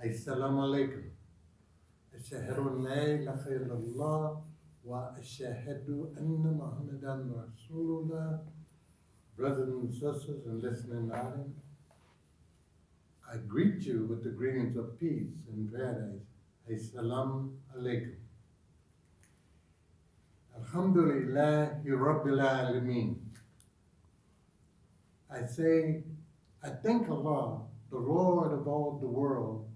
Assalamu alaikum. Ashhadu an la ilaha illallah wa ashhadu anna Muhammadan Rasulullah. Brothers and sisters and listening audience, I greet you with the greetings of peace and paradise. Assalamu alaikum. Alhamdulillahi Rabbil Alameen. I say, I thank Allah, the Lord of all the world,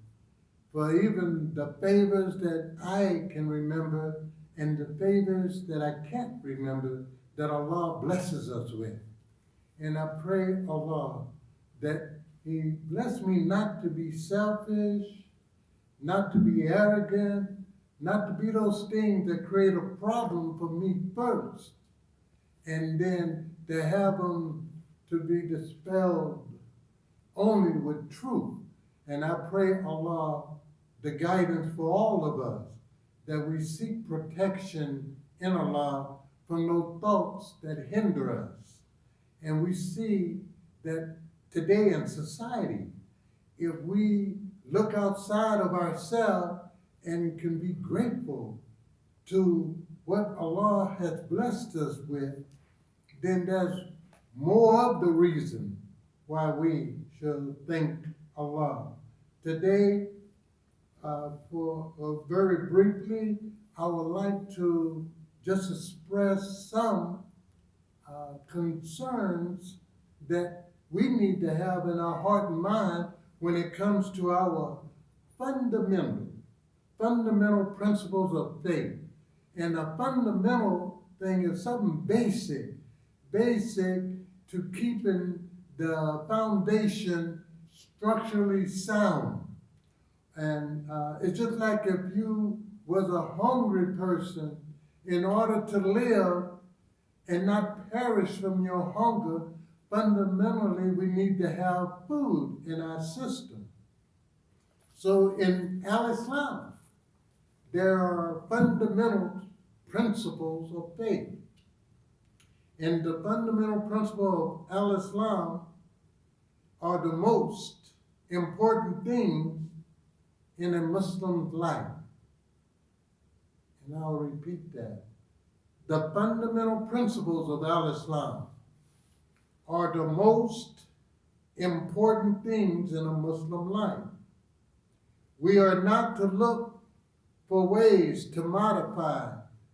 for even the favors that I can remember and the favors that I can't remember that Allah blesses us with. And I pray Allah that He bless me not to be selfish, not to be arrogant, not to be those things that create a problem for me first, and then to have them to be dispelled only with truth. And I pray Allah the guidance for all of us, that we seek protection in Allah from those thoughts that hinder us. And we see that today in society, if we look outside of ourselves and can be grateful to what Allah has blessed us with, then there's more of the reason why we should thank Allah. Today, very briefly, I would like to just express some concerns that we need to have in our heart and mind when it comes to our fundamental principles of faith. And a fundamental thing is something basic to keeping the foundation structurally sound. And it's just like if you was a hungry person, in order to live and not perish from your hunger, fundamentally we need to have food in our system. So in Al-Islam, there are fundamental principles of faith. And the fundamental principles of Al-Islam are the most important things in a Muslim's life. And I'll repeat that. The fundamental principles of Al-Islam are the most important things in a Muslim life. We are not to look for ways to modify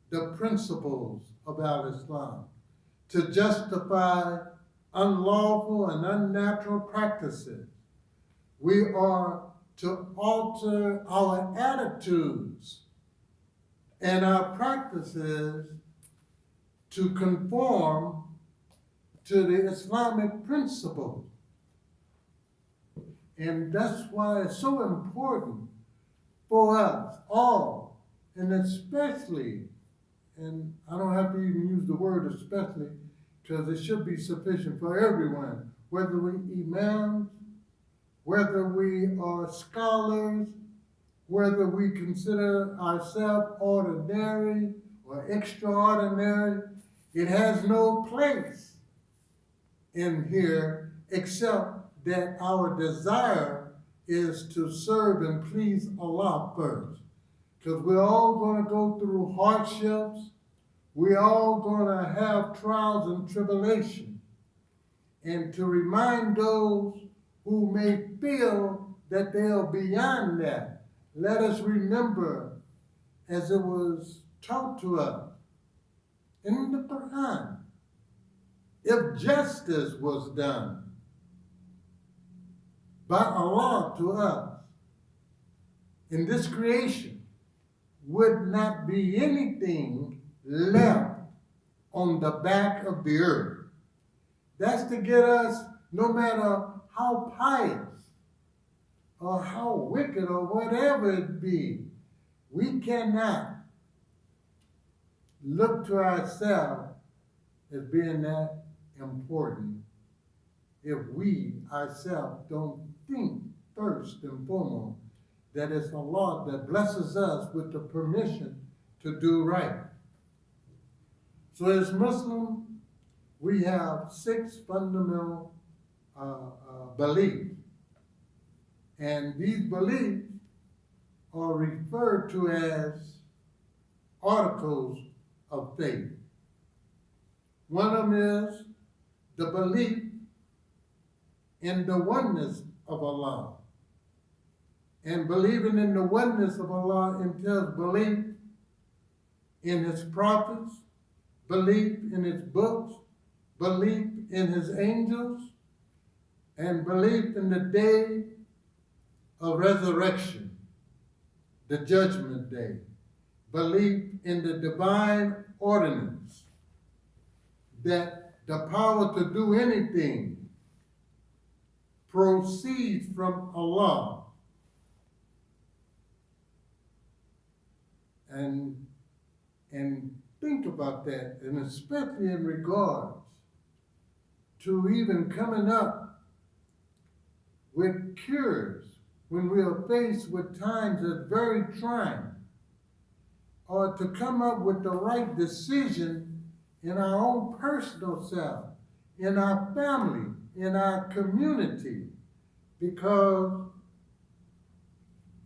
the principles of Al-Islam, to justify unlawful and unnatural practices. We are to alter our attitudes and our practices to conform to the Islamic principles. And that's why it's so important for us all, and especially, and I don't have to even use the word especially, because it should be sufficient for everyone, whether we imams, whether we are scholars, whether we consider ourselves ordinary or extraordinary, it has no place in here except that our desire is to serve and please Allah first. Because we're all going to go through hardships. We're all going to have trials and tribulations. And to remind those who may feel that they are beyond that, let us remember, as it was taught to us in the Quran, if justice was done by Allah to us in this creation, would not be anything left on the back of the earth. That's to get us, no matter how pious or how wicked or whatever it be, we cannot look to ourselves as being that important if we ourselves don't think first and foremost that it's Allah that blesses us with the permission to do right. So as Muslims, we have 6 fundamental beliefs. And these beliefs are referred to as articles of faith. One of them is the belief in the oneness of Allah. And believing in the oneness of Allah entails belief in His prophets, belief in His books, belief in His angels, and belief in the day of resurrection, the judgment day. Belief in the divine ordinance, that the power to do anything proceeds from Allah. And think about that, and especially in regards to even coming up with cures when we are faced with times that's very trying, or to come up with the right decision in our own personal self, in our family, in our community, because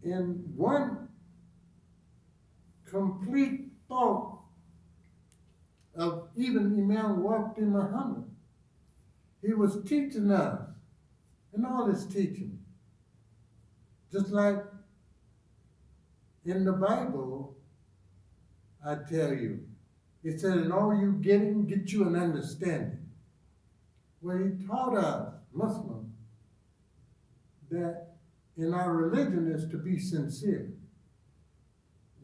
in one complete thought of even Imam Muhammad, he was teaching us in all his teaching, just like in the Bible, I tell you, it said, in all you getting, get you an understanding. Where he taught us, Muslims, that in our religion is to be sincere.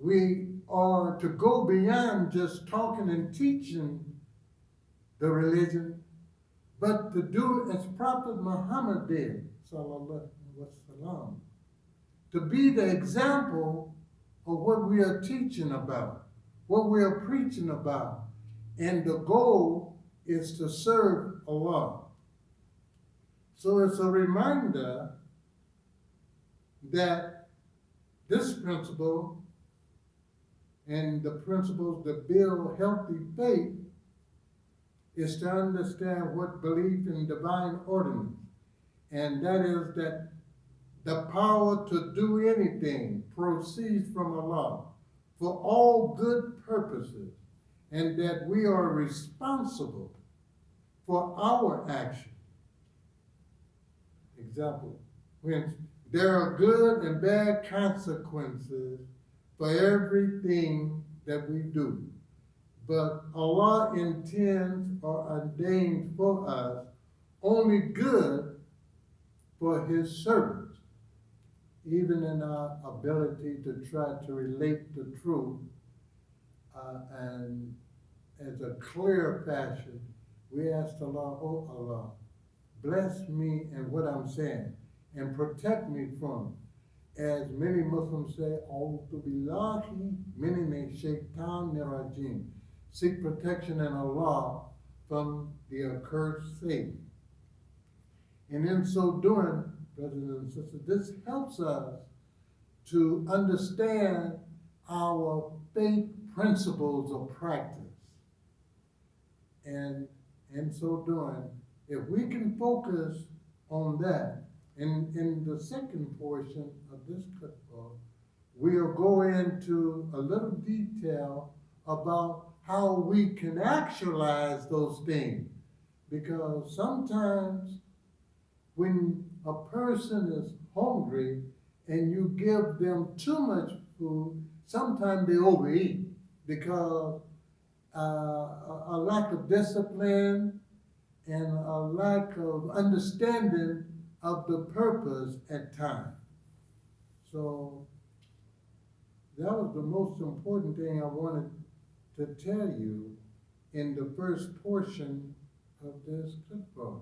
We are to go beyond just talking and teaching the religion, but to do as Prophet Muhammad did, sallallahu alaihi wasallam, to be the example of what we are teaching about, what we are preaching about, and the goal is to serve Allah. So it's a reminder that this principle and the principles that build healthy faith is to understand what belief in divine ordinance, and that is that the power to do anything proceeds from Allah for all good purposes, and that we are responsible for our actions. Example, when there are good and bad consequences for everything that we do, but Allah intends or ordains for us only good for His servants, even in our ability to try to relate the truth and as a clear fashion. We ask Allah, oh Allah, bless me in what I'm saying and protect me from, as many Muslims say, A'udhu billahi minne shaitanir rajim. Seek protection in Allah from the accursed Satan. And in so doing, brothers and sisters, this helps us to understand our faith principles of practice. And in so doing, if we can focus on that, in the second portion of this khutbah, we'll go into a little detail about how we can actualize those things. Because sometimes when a person is hungry and you give them too much food, sometimes they overeat because a lack of discipline and a lack of understanding of the purpose at times. So that was the most important thing I wanted to tell you in the first portion of this khutbah.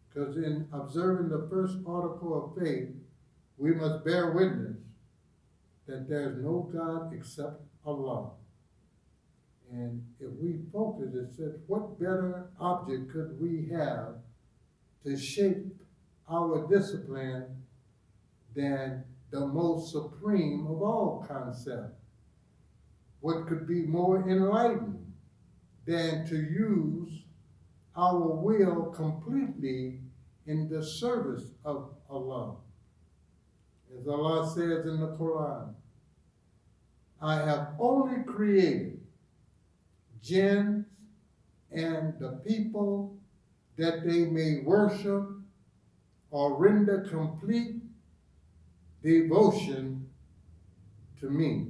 Because in observing the first article of faith, we must bear witness that there is no God except Allah. And if we focus, it says, what better object could we have to shape our discipline than the most supreme of all concepts? What could be more enlightened than to use our will completely in the service of Allah? As Allah says in the Quran, I have only created jinns and the people that they may worship or render complete devotion to me,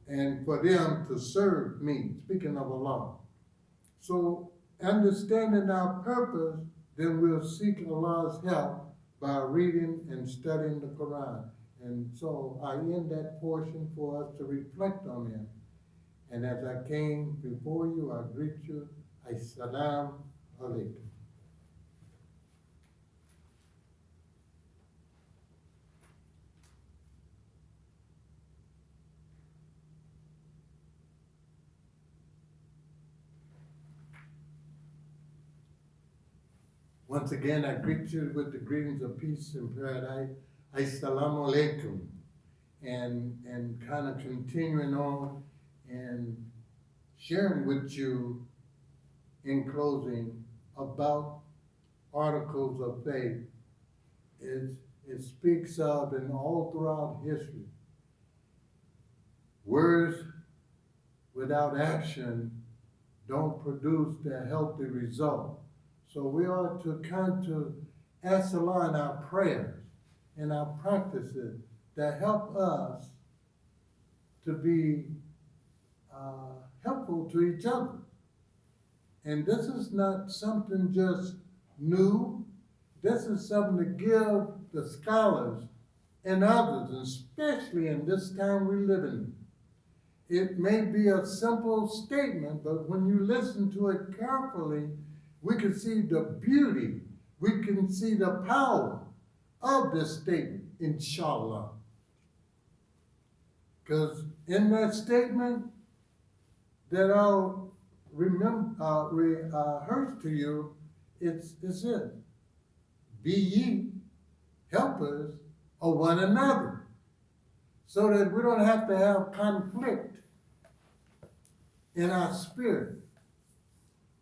and for them to serve me, speaking of Allah. So understanding our purpose, then we'll seek Allah's help by reading and studying the Quran. And so I end that portion for us to reflect on it. And as I came before you, I greet you, Assalamu alaikum. Once again, I greet you with the greetings of peace and paradise. Assalamu alaikum. And kind of continuing on and sharing with you in closing about articles of faith. It speaks of, and all throughout history, words without action don't produce the healthy result. So we are to come to ask Allah in our prayers and our practices that help us to be helpful to each other. And this is not something just new. This is something to give the scholars and others, especially in this time we live in. It may be a simple statement, but when you listen to it carefully, we can see the beauty, we can see the power of this statement, inshallah. Because in that statement that I'll rehearse to you, it's it. Be ye helpers of one another, so that we don't have to have conflict in our spirit.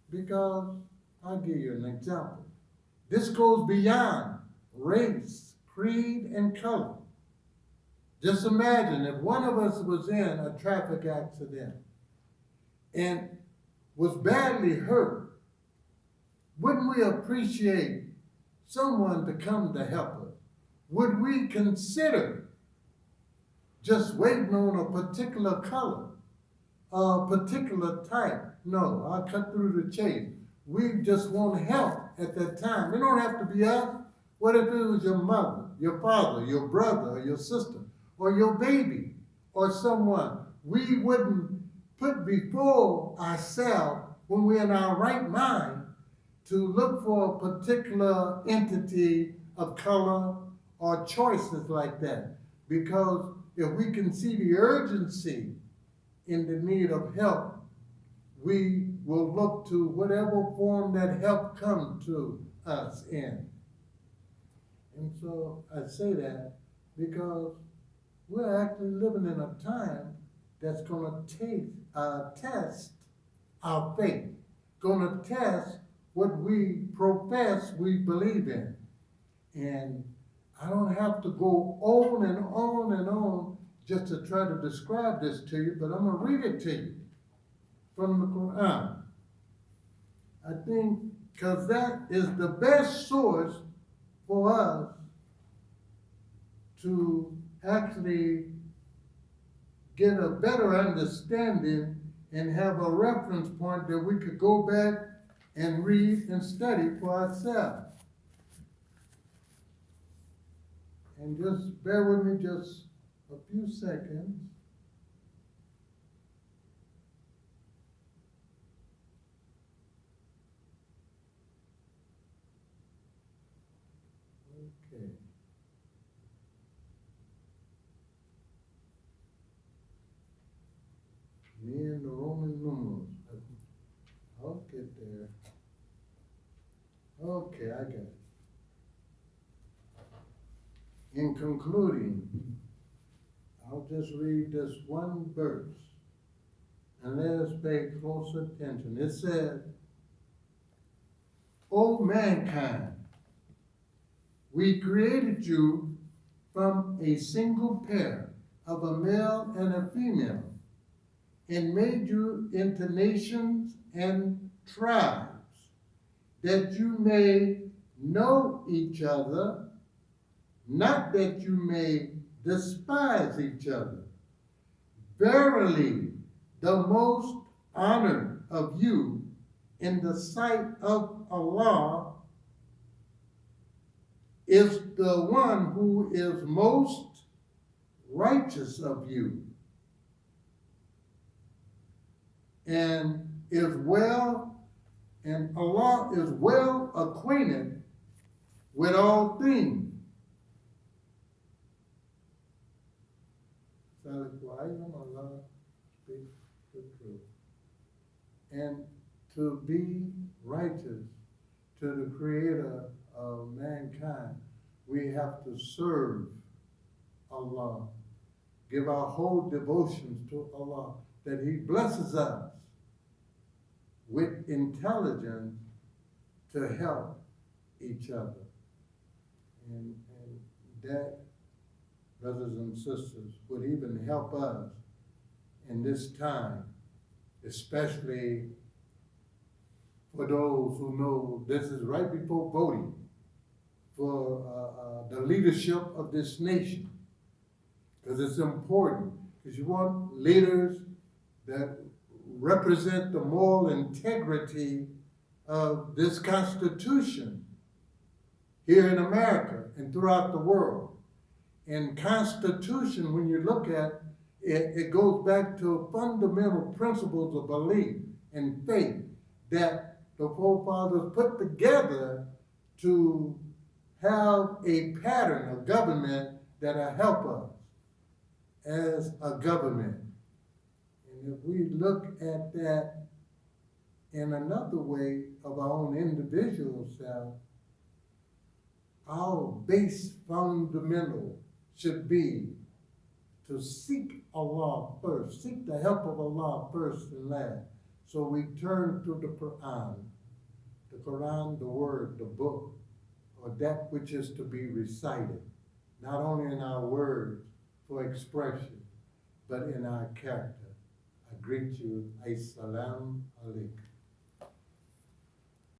Because I'll give you an example. This goes beyond race, creed, and color. Just imagine if one of us was in a traffic accident and was badly hurt, wouldn't we appreciate someone to come to help us? Would we consider just waiting on a particular color, a particular type? No, I'll cut through the chase. We just want help at that time. It don't have to be us. What if it was your mother, your father, your brother, or your sister, or your baby, or someone we wouldn't put before ourselves when we're in our right mind to look for a particular entity of color or choices like that. Because if we can see the urgency in the need of help, we will look to whatever form that help comes to us in. And so I say that because we're actually living in a time that's going to test our faith, going to test what we profess we believe in. And I don't have to go on and on and on just to try to describe this to you, but I'm going to read it to you from the Quran. I think because that is the best source for us to actually get a better understanding and have a reference point that we could go back and read and study for ourselves. And just bear with me just a few seconds. Okay. Me and the Roman numerals. I'll get there. Okay, I got it. In concluding, I'll just read this one verse and let us pay close attention. It says, O mankind, We created you from a single pair of a male and a female, and made you into nations and tribes, that you may know each other, not that you may despise each other. Verily, the most honored of you in the sight of Allah is the one who is most righteous of you, and Allah is well acquainted with all things. Allah speaks the truth. And to be righteous to the Creator of mankind, we have to serve Allah, give our whole devotions to Allah, that He blesses us with intelligence to help each other. And that, brothers and sisters, would even help us in this time, especially for those who know this is right before voting for the leadership of this nation. Because it's important, because you want leaders that represent the moral integrity of this Constitution here in America and throughout the world. And Constitution, when you look at it, it goes back to fundamental principles of belief and faith that the forefathers put together to have a pattern of government that'll help us as a government. And if we look at that in another way of our own individual self, our base fundamental should be to seek Allah first, seek the help of Allah first and last. So we turn to the Quran, the word, the book, or that which is to be recited, not only in our words for expression, but in our character. I greet you, Assalamu alaikum.